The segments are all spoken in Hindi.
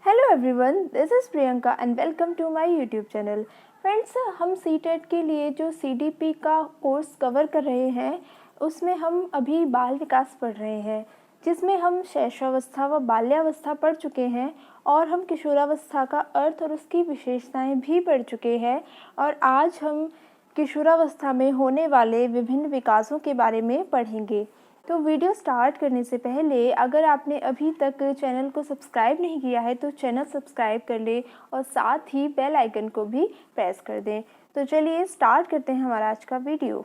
Hello everyone, this is Priyanka and welcome to my YouTube channel. Friends, हम सीटेट के लिए जो सीडीपी का कोर्स कवर कर रहे हैं उसमें हम अभी बाल विकास पढ़ रहे हैं, जिसमें हम शैशवावस्था व बाल्यावस्था पढ़ चुके हैं और हम किशोरावस्था का अर्थ और उसकी विशेषताएं भी पढ़ चुके हैं। और आज हम किशोरावस्था में होने वाले विभिन्न विकासों के बारे में पढ़ेंगे। तो वीडियो स्टार्ट करने से पहले अगर आपने अभी तक चैनल को सब्सक्राइब नहीं किया है तो चैनल सब्सक्राइब कर लें और साथ ही बेल आइकन को भी प्रेस कर दें। तो चलिए स्टार्ट करते हैं हमारा आज का वीडियो।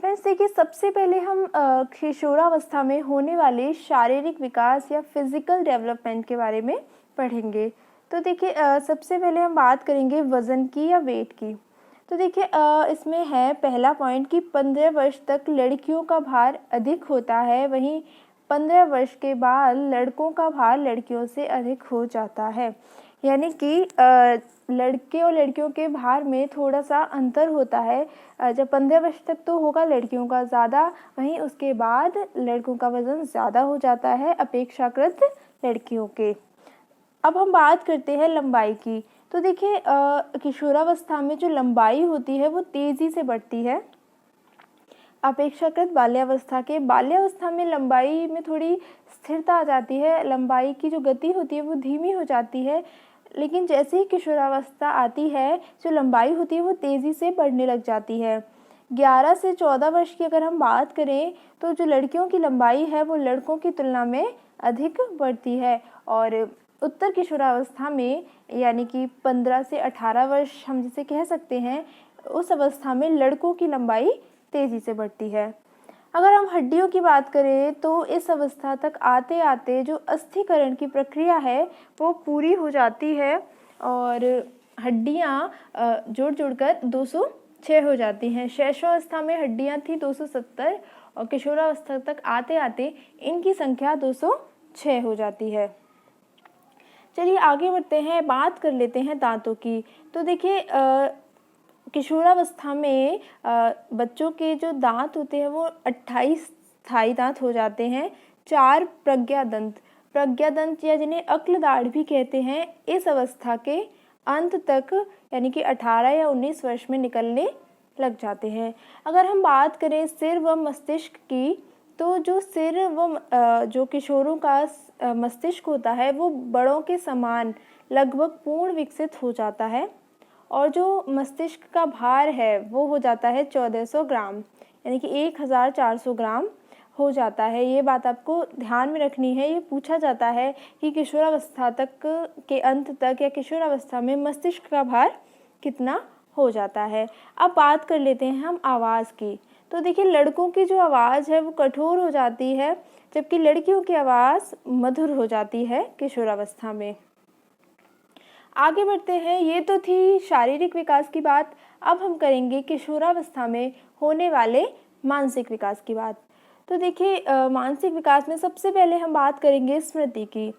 फ्रेंड्स, देखिए, सबसे पहले हम किशोरावस्था में होने वाले शारीरिक विकास या फिजिकल डेवलपमेंट के बारे में पढ़ेंगे। तो देखिए, सबसे पहले हम बात करेंगे वज़न की या वेट की। तो देखिए, इसमें है पहला पॉइंट कि 15 वर्ष तक लड़कियों का भार अधिक होता है, वहीं 15 वर्ष के बाद लड़कों का भार लड़कियों से अधिक हो जाता है। यानी कि लड़के और लड़कियों के भार में थोड़ा सा अंतर होता है। जब 15 वर्ष तक तो होगा लड़कियों का ज़्यादा, वहीं उसके बाद लड़कों का वज़न ज़्यादा हो जाता है अपेक्षाकृत लड़कियों के। अब हम बात करते हैं लंबाई की। तो देखिए, किशोरावस्था में जो लंबाई होती है वो तेज़ी से बढ़ती है अपेक्षाकृत बाल्यावस्था के। बाल्यावस्था में लंबाई में थोड़ी स्थिरता आ जाती है, लंबाई की जो गति होती है वो धीमी हो जाती है। लेकिन जैसे ही किशोरावस्था आती है, जो लंबाई होती है वो तेज़ी से बढ़ने लग जाती है। 11 से 14 वर्ष की अगर हम बात करें तो जो लड़कियों की लंबाई है वो लड़कों की तुलना में अधिक बढ़ती है। और उत्तर किशोरावस्था में, यानी कि 15 से 18 वर्ष हम जिसे कह सकते हैं, उस अवस्था में लड़कों की लंबाई तेज़ी से बढ़ती है। अगर हम हड्डियों की बात करें तो इस अवस्था तक आते आते जो अस्थिकरण की प्रक्रिया है वो पूरी हो जाती है और हड्डियाँ जोड़ जोड़कर 206 हो जाती हैं। शैशवावस्था में हड्डियाँ थी 270 और किशोरावस्था तक आते आते इनकी संख्या 206 हो जाती है। चलिए आगे बढ़ते हैं, बात कर लेते हैं दांतों की। तो देखिए, किशोरावस्था में बच्चों के जो दांत होते हैं वो 28 स्थायी दांत हो जाते हैं। 4 प्रज्ञादंत या जिन्हें अक्ल दाढ़ भी कहते हैं, इस अवस्था के अंत तक यानी कि 18 या 19 वर्ष में निकलने लग जाते हैं। अगर हम बात करें सिर व मस्तिष्क की, तो जो सिर व जो किशोरों का मस्तिष्क होता है वो बड़ों के समान लगभग पूर्ण विकसित हो जाता है और जो मस्तिष्क का भार है वो हो जाता है 1400 ग्राम, यानी कि 1400 ग्राम हो जाता है। ये बात आपको ध्यान में रखनी है। ये पूछा जाता है कि किशोरावस्था तक के अंत तक या किशोरावस्था में मस्तिष्क का भार कितना हो जाता है। अब बात कर लेते हैं हम आवाज़ की। तो देखिए, लड़कों की जो आवाज़ है वो कठोर हो जाती है, जबकि लड़कियों की आवाज़ मधुर हो जाती है किशोरावस्था में। आगे बढ़ते हैं, ये तो थी शारीरिक विकास की बात। अब हम करेंगे किशोरावस्था में होने वाले मानसिक विकास की बात। तो देखिए, मानसिक विकास में सबसे पहले हम बात करेंगे स्मृति की।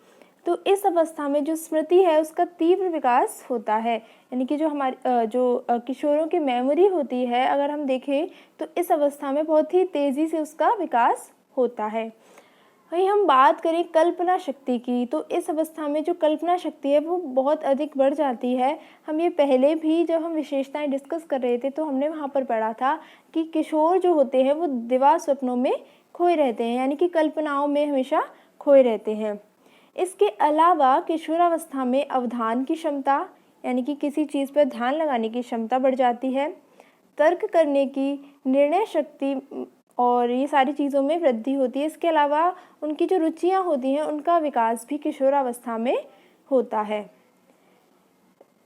तो इस अवस्था में जो स्मृति है उसका तीव्र विकास होता है, यानी कि जो हमारी किशोरों की मेमोरी होती है, अगर हम देखें तो इस अवस्था में बहुत ही तेज़ी से उसका विकास होता है। वहीं हम बात करें कल्पना शक्ति की, तो इस अवस्था में जो कल्पना शक्ति है वो बहुत अधिक बढ़ जाती है। हम ये पहले भी जब हम विशेषताएं डिस्कस कर रहे थे तो हमने वहाँ पर पढ़ा था कि किशोर जो होते हैं वो दिवा स्वप्नों में खोए रहते हैं, यानी कि कल्पनाओं में हमेशा खोए रहते हैं। इसके अलावा किशोरावस्था में अवधान की क्षमता, यानी कि किसी चीज़ पर ध्यान लगाने की क्षमता बढ़ जाती है। तर्क करने की, निर्णय शक्ति और ये सारी चीज़ों में वृद्धि होती है। इसके अलावा उनकी जो रुचियाँ होती हैं उनका विकास भी किशोरावस्था में होता है।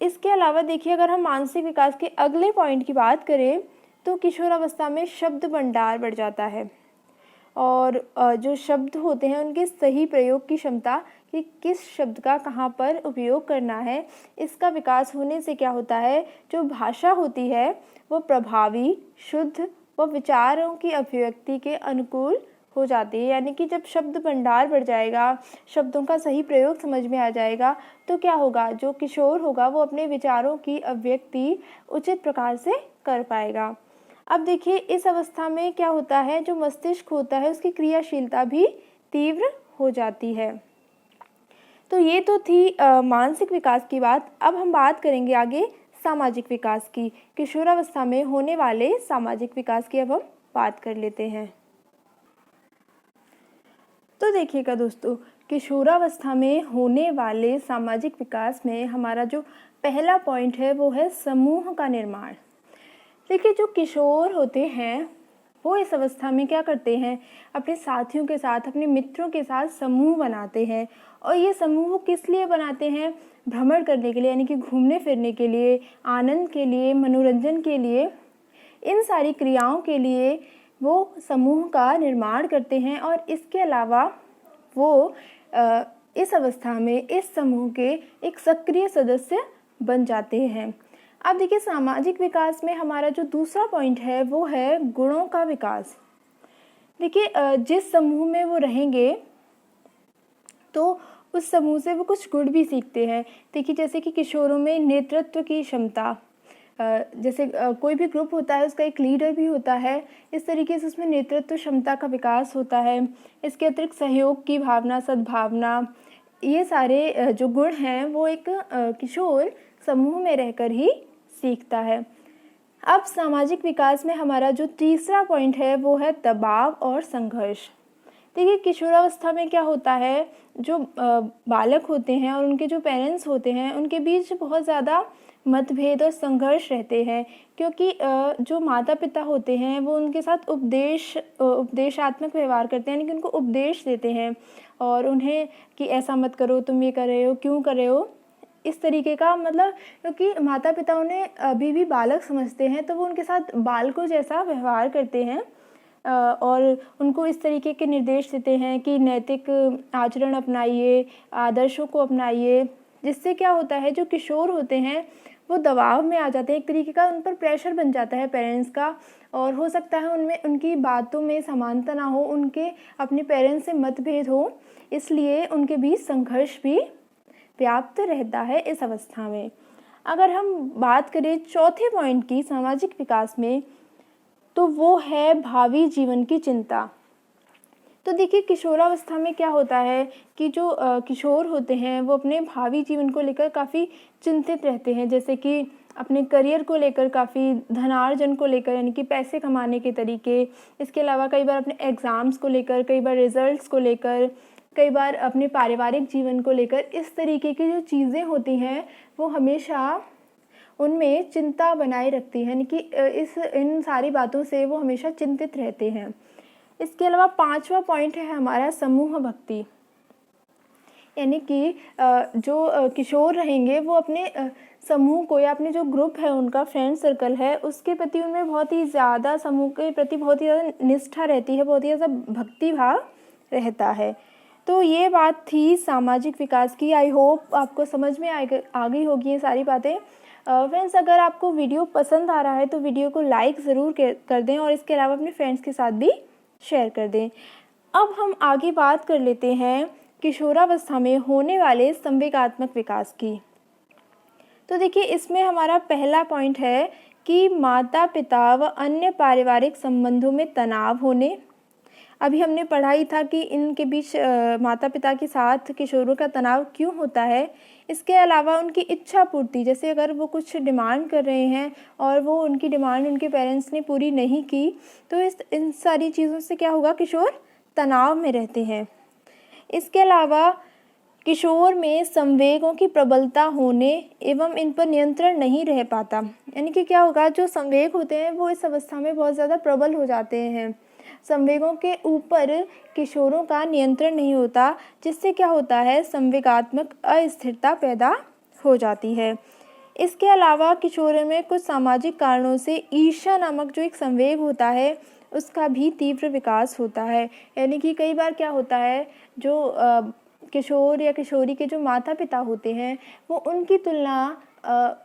इसके अलावा देखिए, अगर हम मानसिक विकास के अगले पॉइंट की बात करें तो किशोरावस्था में शब्द भंडार बढ़ जाता है और जो शब्द होते हैं उनके सही प्रयोग की क्षमता कि किस शब्द का कहाँ पर उपयोग करना है, इसका विकास होने से क्या होता है, जो भाषा होती है वो प्रभावी, शुद्ध व विचारों की अभिव्यक्ति के अनुकूल हो जाती है। यानी कि जब शब्द भंडार बढ़ जाएगा, शब्दों का सही प्रयोग समझ में आ जाएगा, तो क्या होगा, जो किशोर होगा वो अपने विचारों की अभिव्यक्ति उचित प्रकार से कर पाएगा। अब देखिए, इस अवस्था में क्या होता है, जो मस्तिष्क होता है उसकी क्रियाशीलता भी तीव्र हो जाती है। तो ये तो थी मानसिक विकास की बात। अब हम बात करेंगे आगे सामाजिक विकास की। किशोरावस्था में होने वाले सामाजिक विकास की अब हम बात कर लेते हैं। तो देखिएगा दोस्तों, किशोरावस्था में होने वाले सामाजिक विकास में हमारा जो पहला पॉइंट है वो है समूह का निर्माण। देखिए, जो किशोर होते हैं वो इस अवस्था में क्या करते हैं, अपने साथियों के साथ, अपने मित्रों के साथ समूह बनाते हैं। और ये समूह वो किस लिए बनाते हैं, भ्रमण करने के लिए, यानी कि घूमने फिरने के लिए, आनंद के लिए, मनोरंजन के लिए, इन सारी क्रियाओं के लिए वो समूह का निर्माण करते हैं। और इसके अलावा वो इस अवस्था में इस समूह के एक सक्रिय सदस्य बन जाते हैं। अब देखिए, सामाजिक विकास में हमारा जो दूसरा पॉइंट है वो है गुणों का विकास। देखिए, जिस समूह में वो रहेंगे तो उस समूह से वो कुछ गुण भी सीखते हैं। देखिए, जैसे कि किशोरों में नेतृत्व की क्षमता, जैसे कोई भी ग्रुप होता है उसका एक लीडर भी होता है, इस तरीके से उसमें नेतृत्व क्षमता का विकास होता है। इसके अतिरिक्त सहयोग की भावना, सद्भावना, ये सारे जो गुण हैं वो एक किशोर समूह में रहकर ही सीखता है। अब सामाजिक विकास में हमारा जो तीसरा पॉइंट है वो है दबाव और संघर्ष। देखिए, किशोरावस्था में क्या होता है, जो बालक होते हैं और उनके जो पेरेंट्स होते हैं उनके बीच बहुत ज़्यादा मतभेद और संघर्ष रहते हैं, क्योंकि जो माता पिता होते हैं वो उनके साथ उपदेशात्मक व्यवहार करते हैं, यानी कि उनको उपदेश देते हैं और उन्हें कि ऐसा मत करो, तुम ये कर रहे हो, क्यों कर रहे हो, इस तरीके का, मतलब क्योंकि माता पिता उन्हें अभी भी बालक समझते हैं तो वो उनके साथ बालकों जैसा व्यवहार करते हैं और उनको इस तरीके के निर्देश देते हैं कि नैतिक आचरण अपनाइए, आदर्शों को अपनाइए। जिससे क्या होता है, जो किशोर होते हैं वो दबाव में आ जाते हैं, एक तरीके का उन पर प्रेशर बन जाता है पेरेंट्स का, और हो सकता है उनमें उनकी बातों में समानता ना हो, उनके अपने पेरेंट्स से मतभेद हो, इसलिए उनके बीच संघर्ष भी व्याप्त रहता है इस अवस्था में। अगर हम बात करें चौथे पॉइंट की सामाजिक विकास में, तो वो है भावी जीवन की चिंता। तो देखिए, किशोरावस्था में क्या होता है कि जो किशोर होते हैं वो अपने भावी जीवन को लेकर काफ़ी चिंतित रहते हैं, जैसे कि अपने करियर को लेकर, काफ़ी धनार्जन को लेकर, यानी कि पैसे कमाने के तरीके, इसके अलावा कई बार अपने एग्ज़ाम्स को लेकर, कई बार रिजल्ट्स को लेकर, कई बार अपने पारिवारिक जीवन को लेकर, इस तरीके की जो चीज़ें होती हैं वो हमेशा उनमें चिंता बनाए रखती है, यानी कि इन सारी बातों से वो हमेशा चिंतित रहते हैं। इसके अलावा पांचवा पॉइंट है हमारा समूह भक्ति, यानी कि जो किशोर रहेंगे वो अपने समूह को या अपने जो ग्रुप है, उनका फ्रेंड सर्कल है, उसके प्रति उनमें बहुत ही ज़्यादा, समूह के प्रति बहुत ही ज़्यादा निष्ठा रहती है, बहुत ही ज़्यादा भक्ति भाव रहता है। तो ये बात थी सामाजिक विकास की। आई होप आपको समझ में आ गई होगी ये सारी बातें। फ्रेंड्स, अगर आपको वीडियो पसंद आ रहा है तो वीडियो को लाइक ज़रूर कर दें और इसके अलावा अपने फ्रेंड्स के साथ भी शेयर कर दें। अब हम आगे बात कर लेते हैं किशोरावस्था में होने वाले संवेगात्मक विकास की। तो देखिए, इसमें हमारा पहला पॉइंट है कि माता पिता व अन्य पारिवारिक संबंधों में तनाव होने। अभी हमने पढ़ा ही था कि इनके बीच माता पिता के साथ किशोरों का तनाव क्यों होता है। इसके अलावा उनकी इच्छा पूर्ति, जैसे अगर वो कुछ डिमांड कर रहे हैं और वो उनकी डिमांड उनके पेरेंट्स ने पूरी नहीं की, तो इन सारी चीज़ों से क्या होगा, किशोर तनाव में रहते हैं। इसके अलावा किशोर में संवेगों की प्रबलता होने एवं इन पर नियंत्रण नहीं रह पाता, यानी कि क्या होगा, जो संवेग होते हैं वो इस अवस्था में बहुत ज़्यादा प्रबल हो जाते हैं, संवेगों के ऊपर किशोरों का नियंत्रण नहीं होता, जिससे क्या होता है, संवेगात्मक अस्थिरता पैदा हो जाती है। इसके अलावा किशोरों में कुछ सामाजिक कारणों से ईर्ष्या नामक जो एक संवेग होता है उसका भी तीव्र विकास होता है, यानी कि कई बार क्या होता है, जो किशोर या किशोरी के जो माता पिता होते हैं वो उनकी तुलना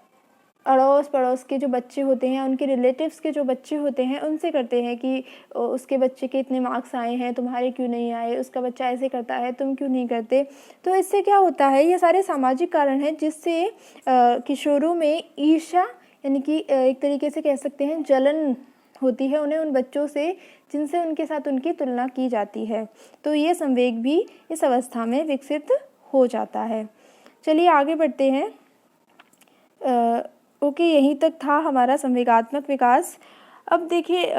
अड़ोस पड़ोस के जो बच्चे होते हैं, उनके रिलेटिव्स के जो बच्चे होते हैं उनसे करते हैं कि उसके बच्चे के इतने मार्क्स आए हैं, तुम्हारे क्यों नहीं आए, उसका बच्चा ऐसे करता है, तुम क्यों नहीं करते। तो इससे क्या होता है, ये सारे सामाजिक कारण हैं जिससे किशोरों में ईर्ष्या, यानी कि एक तरीके से कह सकते हैं जलन होती है उन्हें उन बच्चों से जिनसे उनके साथ उनकी तुलना की जाती है। तो ये संवेग भी इस अवस्था में विकसित हो जाता है। चलिए आगे बढ़ते हैं। ओके, यहीं तक था हमारा संवेगात्मक विकास। अब देखिए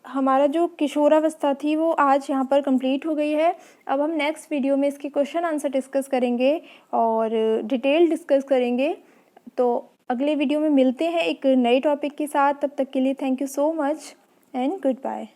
हमारा जो किशोरावस्था थी वो आज यहाँ पर कंप्लीट हो गई है। अब हम नेक्स्ट वीडियो में इसके क्वेश्चन आंसर डिस्कस करेंगे और डिटेल डिस्कस करेंगे। तो अगले वीडियो में मिलते हैं एक नए टॉपिक के साथ। तब तक के लिए thank you so much and good bye.